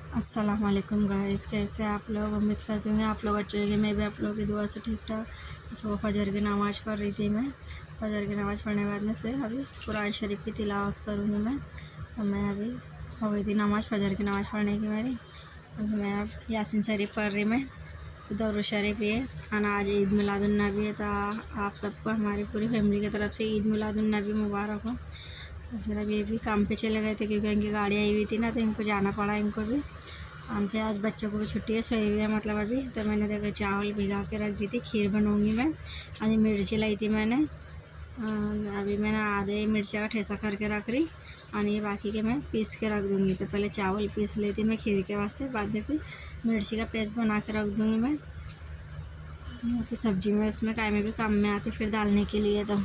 अस्सलाम वालेकुम गाइस, कैसे आप लोग। उम्मीद करती हूँ आप लोग अच्छे होंगे। मैं भी आप लोगों की दुआ से ठीक ठाक। सुबह फजर की नमाज़ पढ़ रही थी मैं। फजर की नमाज़ पढ़ने के बाद में फिर अभी कुरान शरीफ की तिलावत करूँगी मैं। तो मैं अभी हो गई थी नमाज़, फजर की नमाज़ पढ़ने की मेरी। अभी मैं अब यासीन शरीफ पढ़ रही मैं, दरूद शरीफ। ये खाना आज ईद मिलादुन्नबी है, तो आप सबको हमारी पूरी फैमिली की तरफ से ईद मिलादुन्नबी मुबारक हो। तो फिर अब ये भी काम पे चले गए थे क्योंकि इनकी गाड़ी आई हुई थी ना, तो इनको जाना पड़ा। इनको भी थे आज, बच्चों को भी छुट्टी है, सोए हुए हैं मतलब अभी। तो मैंने देखा चावल भिगा के रख दी थी, खीर बनूँगी मैं। आज मिर्ची लाई थी मैंने, अभी मैंने आधे मिर्ची का ठेसा करके रख रही और ये बाकी के मैं पीस के रख दूँगी। तो पहले चावल पीस लेती मैं खीर के वास्ते, बाद में फिर मिर्ची का पेस्ट बना के रख दूँगी मैं। फिर सब्जी में उसमें काय में भी काम में आती फिर डालने के लिए। तो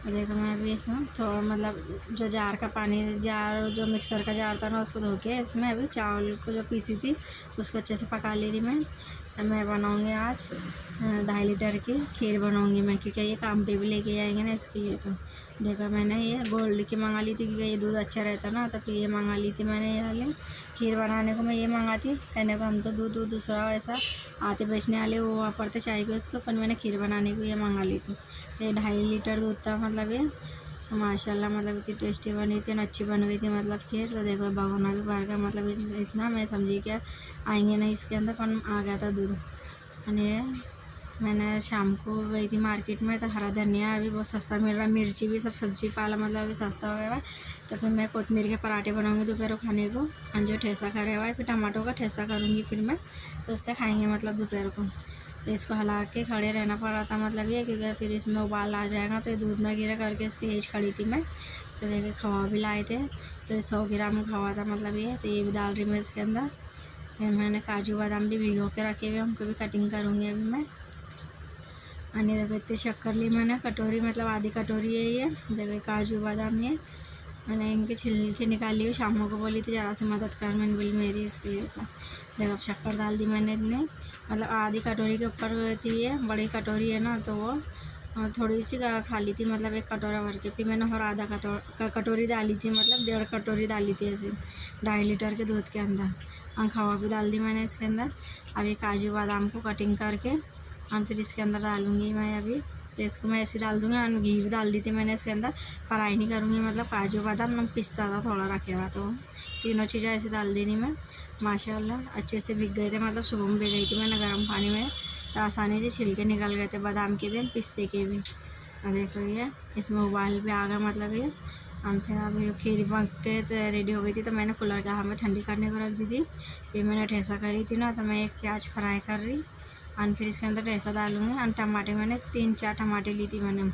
देखो मैं अभी इसमें थोड़ा मतलब जो जार का पानी, जार जो मिक्सर का जार था ना, उसको धो के इसमें अभी चावल को जो पीसी थी उसको अच्छे से पका ले रही मैं बनाऊंगी आज 2.5 लीटर की खीर बनाऊंगी मैं, क्योंकि ये काम पे भी लेके आएंगे ना, इसके लिए। तो देखो मैंने ये गोल्ड की मंगा ली थी क्योंकि ये दूध अच्छा रहता ना, तो फिर ये मंगा ली थी मैंने। ये वाली खीर बनाने को मैं ये मंगाती, कहने को हम तो दूध दूसरा ऐसा आते बेचने वाले वो वापरते चाय के उसको, पर मैंने खीर बनाने को ये मंगा ली थी। ये 2.5 लीटर दूध था मतलब ये माशाल्लाह, मतलब इतनी टेस्टी बनी थी, अच्छी बन गई थी मतलब खीर। तो देखो भगोना भी भर गया, मतलब इतना मैं समझी क्या आएंगे नहीं इसके अंदर, पर आ गया था दूध। और मैंने शाम को गई थी मार्केट में, तो हरा धनिया अभी बहुत सस्ता मिल रहा है, मिर्ची भी सब सब्जी पाला मतलब अभी सस्ता हो गया है। तो फिर मैं कोतमीर के पराठे बनाऊंगी दोपहर को खाने को, जो ठेसा करे हुआ है, फिर टमाटो का ठेसा करूँगी फिर मैं, तो उससे खाएँगे मतलब दोपहर को। तो इसको हिला के खड़े रहना पड़ा था मतलब ये, क्योंकि फिर इसमें उबाल आ जाएगा तो ये दूध ना गिरा करके इसकी एज खड़ी थी मैं। तो देखिए खवा भी लाए थे, तो 100 ग्राम खवा था मतलब ये। तो ये भी डाल रही मैं इसके अंदर। फिर मैंने काजू बादाम भी भिगो के रखे हुए, उनको भी कटिंग करूँगी अभी मैं। आणि देखो इतनी शक्कर ली मैंने, कटोरी मतलब आधी कटोरी है ये। देखो काजू बादाम ये मैंने इनके छिलके निकाल लिए, शामों को बोली थी ज़रा सी मदद कर, मैंने बोली मेरी इसके लिए। तो देखो शक्कर डाल दी मैंने इतने, मतलब आधी कटोरी के ऊपर थी ये, बड़ी कटोरी है ना, तो वो थोड़ी सी खा ली थी मतलब 1 कटोरा भर के। फिर मैंने और आधा कटोरी डाली थी, मतलब 1.5 कटोरी डाली थी ऐसे 2.5 लीटर के दूध के अंदर। और खवा भी डाल दी मैंने इसके अंदर। अभी काजू बादाम को कटिंग करके और फिर इसके अंदर डालूँगी मैं अभी। तो इसको मैं ऐसे डाल दूँगी, और घी भी डाल दी थी मैंने इसके अंदर। फ्राई नहीं करूँगी, मतलब काजू बादाम ना पिस्ता था थोड़ा रखे हुआ, तो तीनों चीज़ें ऐसे डाल देनी मैं। माशाल्लाह अच्छे से भीग गए थे, मतलब सुबह में भिगाई थी मैंने गर्म पानी में, तो आसानी से छिलके निकल गए थे बादाम के भी पिस्ते के भी। तो देखो ये इसमें उबाल भी आ गया मतलब ये। और फिर अभी खीर पक के तो रेडी हो गई थी, तो मैंने कूलर के हवा में ठंडी करने को रख दी थी। फिर मैंने ठेसा करी थी ना, तो मैं एक प्याज फ्राई कर रही और फिर इसके अंदर ठेसा डालूँगी। और टमाटे मैंने 3-4 टमाटे ली थी मैंने।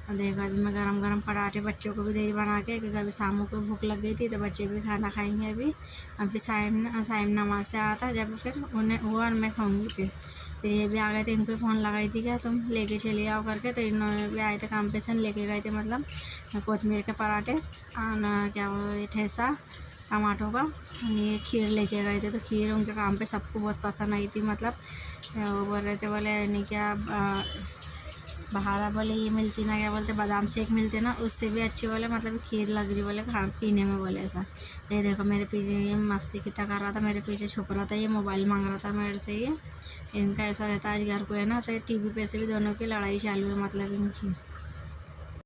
और देखो अभी मैं गरम गरम पराठे बच्चों को भी दे बना के, क्योंकि अभी शाम को भूख लग गई थी, तो बच्चे भी खाना खाएंगे अभी। और फिर साइम नमाज से आता जब फिर उन्हें वो और मैं खाऊँगी। फिर ये भी आ गए थे, इनको फ़ोन लगाई थी क्या तुम लेके चले आओ करके, तो इन्होंने भी आए थे काम पे से, लेके गए थे मतलब कोतमीर के पराठे और क्या वो ठेसा टमाटों का। ये खीर लेके गए थे, तो खीर उनके काम पे सबको बहुत पसंद आई थी। मतलब वो बोल रहे थे, बोले नहीं क्या बहारा बोले ये मिलती ना, क्या बोलते बादाम शेक मिलते ना, उससे भी अच्छी बोले मतलब खीर लग रही बोले खा पीने में बोले ऐसा। ये देखो मेरे पीछे ये मस्ती कितना कर रहा था, मेरे पीछे छुप रहा था, ये मोबाइल मांग रहा था मेरे से। ये इनका ऐसा रहता है आज घर को है ना, तो टीवी पे से भी दोनों की लड़ाई चालू है मतलब इनकी।